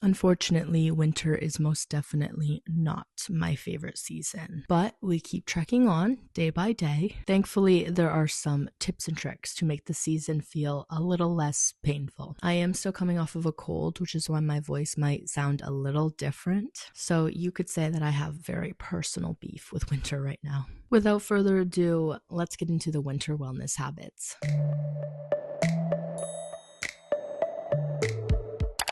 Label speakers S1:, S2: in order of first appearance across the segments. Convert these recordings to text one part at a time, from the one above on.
S1: Unfortunately, winter is most definitely not my favorite season, but we keep trekking on day by day. Thankfully, there are some tips and tricks to make the season feel a little less painful. I am still coming off of a cold, which is why my voice might sound a little different. So you could say that I have very personal beef with winter right now. Without further ado, let's get into the winter wellness habits.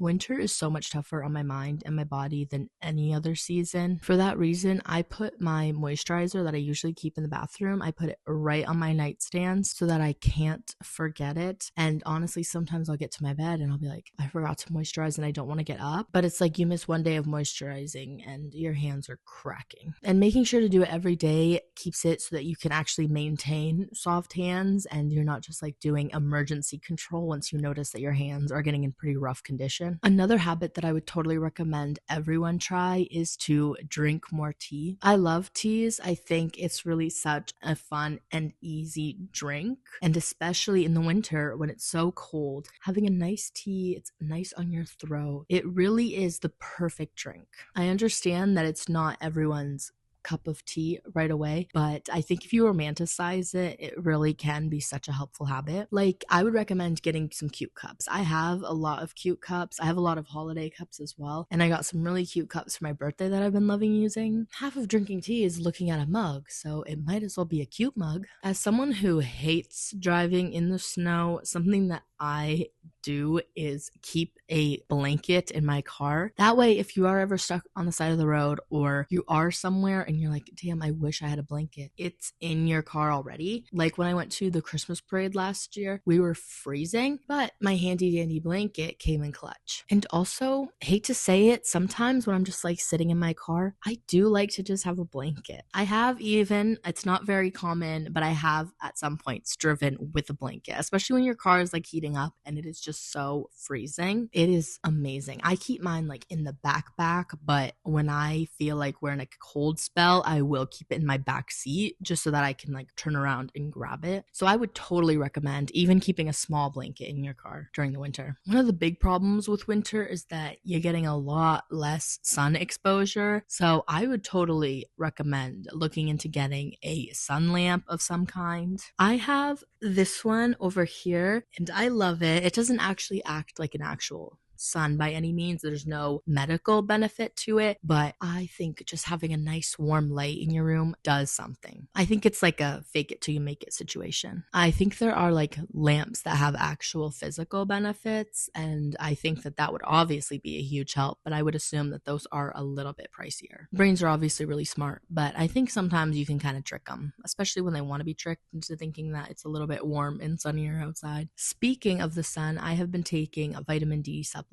S1: Winter is so much tougher on my mind and my body than any other season. For that reason, I put my moisturizer that I usually keep in the bathroom, I put it right on my nightstand so that I can't forget it. And honestly, sometimes I'll get to my bed and I'll be like, I forgot to moisturize and I don't want to get up. But it's like you miss one day of moisturizing and your hands are cracking. And making sure to do it every day keeps it so that you can actually maintain soft hands and you're not just like doing emergency control once you notice that your hands are getting in pretty rough condition. Another habit that I would totally recommend everyone try is to drink more tea. I love teas. I think it's really such a fun and easy drink. And especially in the winter when it's so cold, having a nice tea, it's nice on your throat. It really is the perfect drink. I understand that it's not everyone's cup of tea right away, but I think if you romanticize it, it really can be such a helpful habit. Like, I would recommend getting some cute cups. I have a lot of cute cups. I have a lot of holiday cups as well, and I got some really cute cups for my birthday that I've been loving using. Half of drinking tea is looking at a mug, so it might as well be a cute mug. As someone who hates driving in the snow, something that I do is keep a blanket in my car. That way, if you are ever stuck on the side of the road or you are somewhere and you're like, damn, I wish I had a blanket, it's in your car already. Like when I went to the Christmas parade last year, we were freezing, but my handy dandy blanket came in clutch. And also, hate to say it, sometimes when I'm just like sitting in my car, I do like to just have a blanket. I have even, it's not very common, but I have at some points driven with a blanket, especially when your car is like heating up and it is just so freezing. It is amazing. I keep mine like in the backpack, but when I feel like we're in a cold spell, I will keep it in my back seat just so that I can like turn around and grab it. So I would totally recommend even keeping a small blanket in your car during the winter. One of the big problems with winter is that you're getting a lot less sun exposure. So I would totally recommend looking into getting a sun lamp of some kind. I have this one over here and I love it. It doesn't actually act like an actual sun by any means. There's no medical benefit to it, but I think just having a nice warm light in your room does something. I think it's like a fake it till you make it situation. I think there are like lamps that have actual physical benefits, and I think that that would obviously be a huge help, but I would assume that those are a little bit pricier. Brains are obviously really smart, but I think sometimes you can kind of trick them, especially when they want to be tricked into thinking that it's a little bit warm and sunnier outside. Speaking of the sun, I have been taking a vitamin D supplement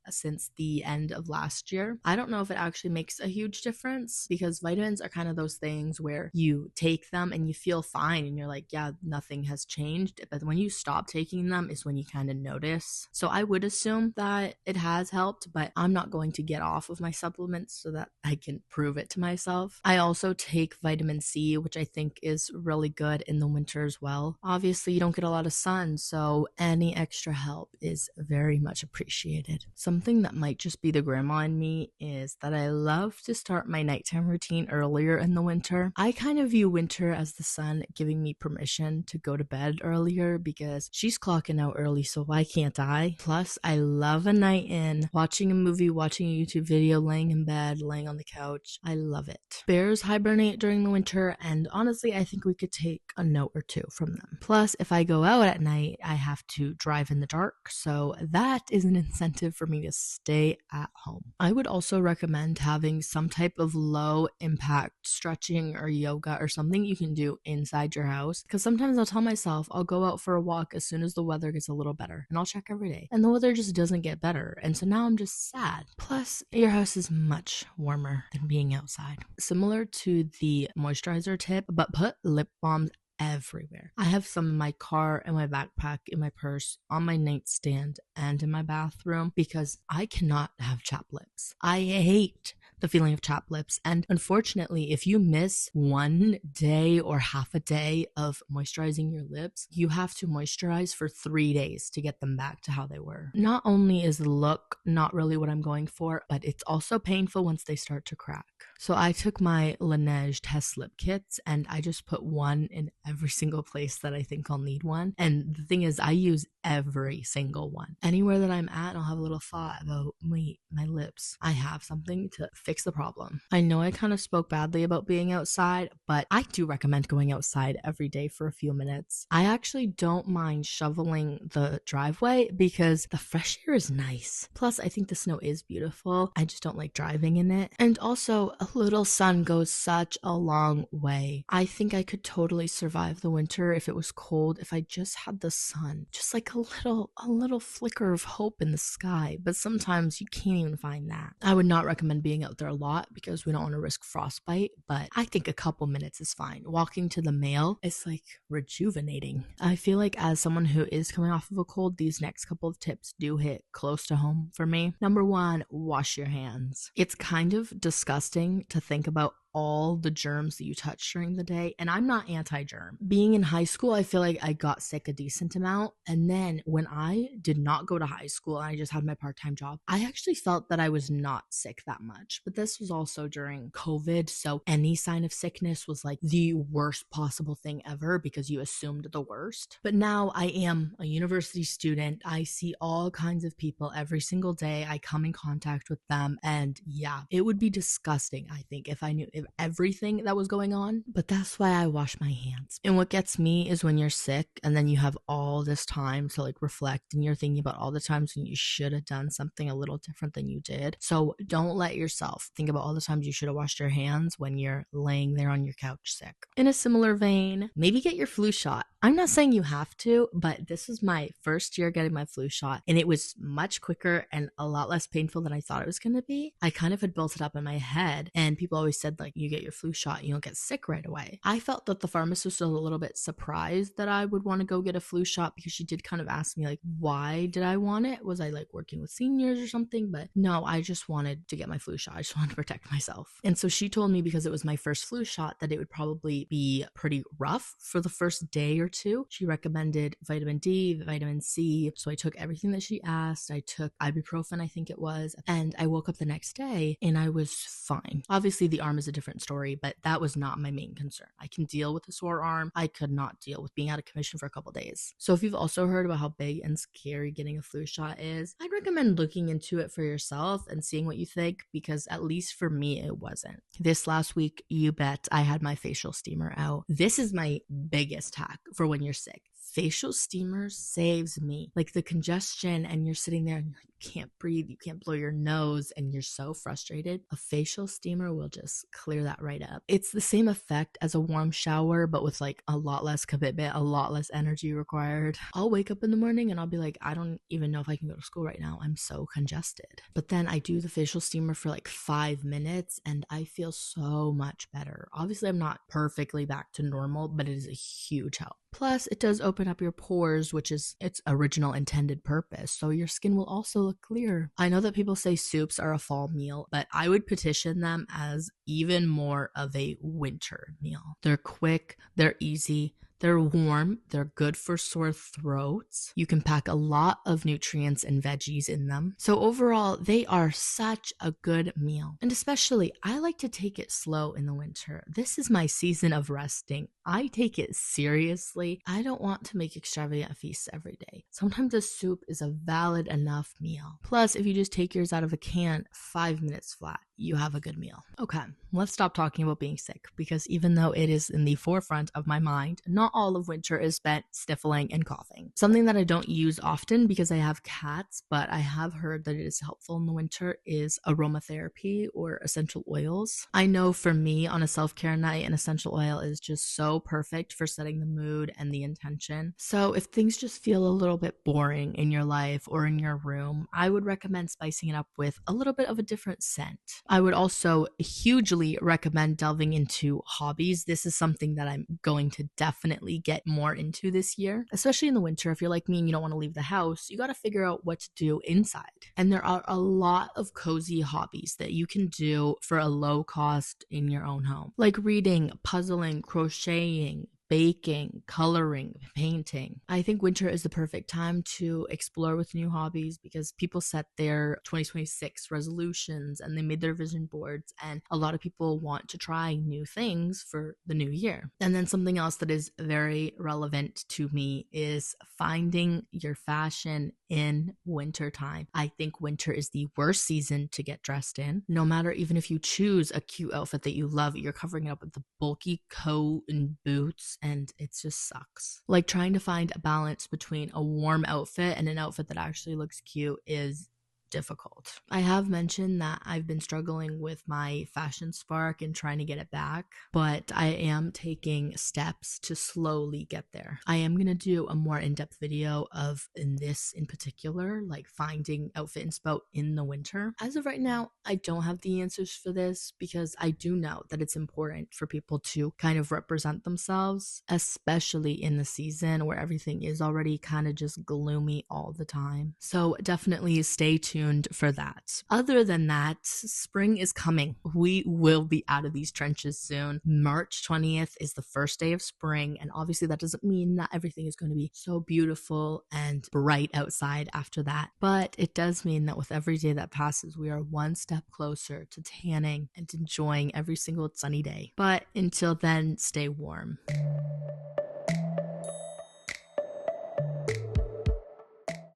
S1: since the end of last year. I don't know if it actually makes a huge difference because vitamins are kind of those things where you take them and you feel fine and you're like, yeah, nothing has changed. But when you stop taking them is when you kind of notice. So I would assume that it has helped, but I'm not going to get off of my supplements so that I can prove it to myself. I also take vitamin C, which I think is really good in the winter as well. Obviously, you don't get a lot of sun, so any extra help is very much appreciated. Something that might just be the grandma in me is that I love to start my nighttime routine earlier in the winter. I kind of view winter as the sun giving me permission to go to bed earlier because she's clocking out early, so why can't I? Plus, I love a night in, watching a movie, watching a YouTube video, laying in bed, laying on the couch. I love it. Bears hibernate during the winter, and honestly, I think we could take a note or two from them. Plus, if I go out at night, I have to drive in the dark, so that is an incentive for me to stay at home. I would also recommend having some type of low impact stretching or yoga or something you can do inside your house, because sometimes I'll tell myself I'll go out for a walk as soon as the weather gets a little better, and I'll check every day and the weather just doesn't get better, and so now I'm just sad. Plus, your house is much warmer than being outside. Similar to the moisturizer tip, but put lip balms everywhere. I have some in my car, in my backpack, in my purse, on my nightstand, and in my bathroom because I cannot have chapped lips. I hate the feeling of chapped lips. And unfortunately, if you miss one day or half a day of moisturizing your lips, you have to moisturize for 3 days to get them back to how they were. Not only is the look not really what I'm going for, but it's also painful once they start to crack. So I took my Laneige test lip kits and I just put one in every single place that I think I'll need one. And the thing is, I use every single one. Anywhere that I'm at, I'll have a little thought about, wait, my lips. I have something to fix the problem. I know I kind of spoke badly about being outside, but I do recommend going outside every day for a few minutes. I actually don't mind shoveling the driveway because the fresh air is nice. Plus, I think the snow is beautiful. I just don't like driving in it. And also, a little sun goes such a long way. I think I could totally survive the winter if it was cold, if I just had the sun. Just like a little flicker of hope in the sky. But sometimes you can't even find that. I would not recommend being out there a lot because we don't want to risk frostbite, but I think a couple minutes is fine. Walking to the mail is like rejuvenating. I feel like as someone who is coming off of a cold, these next couple of tips do hit close to home for me. Number 1, wash your hands. It's kind of disgusting to think about all the germs that you touch during the day, and I'm not anti-germ. Being in high school, I feel like I got sick a decent amount, and then when I did not go to high school and I just had my part-time job, I actually felt that I was not sick that much. But this was also during COVID, so any sign of sickness was like the worst possible thing ever because you assumed the worst. But now I am a university student. I see all kinds of people every single day. I come in contact with them, and yeah, it would be disgusting, I think, if I knew everything that was going on. But that's why I wash my hands. And what gets me is when you're sick and then you have all this time to like reflect and you're thinking about all the times when you should have done something a little different than you did. So don't let yourself think about all the times you should have washed your hands when you're laying there on your couch sick. In a similar vein, maybe get your flu shot. I'm not saying you have to, but this was my first year getting my flu shot, and it was much quicker and a lot less painful than I thought it was going to be. I kind of had built it up in my head, and people always said, like, you get your flu shot, you don't get sick right away. I felt that the pharmacist was a little bit surprised that I would want to go get a flu shot because she did kind of ask me, like, why did I want it? Was I like working with seniors or something? But no, I just wanted to get my flu shot. I just wanted to protect myself. And so she told me because it was my first flu shot that it would probably be pretty rough for the first day or two. She recommended vitamin D, vitamin C. So I took everything that she asked. I took ibuprofen, I think it was, and I woke up the next day and I was fine. Obviously, the arm is a different story, but that was not my main concern. I can deal with a sore arm. I could not deal with being out of commission for a couple days. So if you've also heard about how big and scary getting a flu shot is, I'd recommend looking into it for yourself and seeing what you think, because at least for me, it wasn't. This last week, you bet, I had my facial steamer out. This is my biggest hack for when you're sick. Facial steamer saves me. Like the congestion and you're sitting there and you can't breathe, you can't blow your nose, and you're so frustrated. A facial steamer will just clear that right up. It's the same effect as a warm shower, but with like a lot less commitment, a lot less energy required. I'll wake up in the morning and I'll be like, I don't even know if I can go to school right now. I'm so congested. But then I do the facial steamer for like 5 minutes and I feel so much better. Obviously, I'm not perfectly back to normal, but it is a huge help. Plus, it does open up your pores, which is its original intended purpose, so your skin will also look clear. I know that people say soups are a fall meal, but I would petition them as even more of a winter meal. They're quick, they're easy, they're warm, they're good for sore throats. You can pack a lot of nutrients and veggies in them. So overall, they are such a good meal. And especially, I like to take it slow in the winter. This is my season of resting. I take it seriously. I don't want to make extravagant feasts every day. Sometimes a soup is a valid enough meal. Plus, if you just take yours out of a can, 5 minutes flat, you have a good meal. Okay, let's stop talking about being sick, because even though it is in the forefront of my mind, not all of winter is spent sniffling and coughing. Something that I don't use often because I have cats, but I have heard that it is helpful in the winter, is aromatherapy or essential oils. I know for me, on a self-care night, an essential oil is just so perfect for setting the mood and the intention. So if things just feel a little bit boring in your life or in your room, I would recommend spicing it up with a little bit of a different scent. I would also hugely recommend delving into hobbies. This is something that I'm going to definitely get more into this year, especially in the winter. If you're like me and you don't want to leave the house, you got to figure out what to do inside. And there are a lot of cozy hobbies that you can do for a low cost in your own home, like reading, puzzling, crocheting, baking, coloring, painting. I think winter is the perfect time to explore with new hobbies because people set their 2026 resolutions and they made their vision boards, and a lot of people want to try new things for the new year. And then something else that is very relevant to me is finding your fashion in winter time. I think winter is the worst season to get dressed in. No matter, even if you choose a cute outfit that you love, you're covering it up with the bulky coat and boots, and it just sucks. Like, trying to find a balance between a warm outfit and an outfit that actually looks cute is difficult. I have mentioned that I've been struggling with my fashion spark and trying to get it back, but I am taking steps to slowly get there. I am going to do a more in-depth video of this in particular, like finding outfit inspo in the winter. As of right now, I don't have the answers for this because I do know that it's important for people to kind of represent themselves, especially in the season where everything is already kind of just gloomy all the time. So definitely stay tuned for that. Other than that, spring is coming. We will be out of these trenches soon. March 20th is the first day of spring, and obviously that doesn't mean that everything is going to be so beautiful and bright outside after that, but it does mean that with every day that passes, we are one step closer to tanning and enjoying every single sunny day. But until then, stay warm.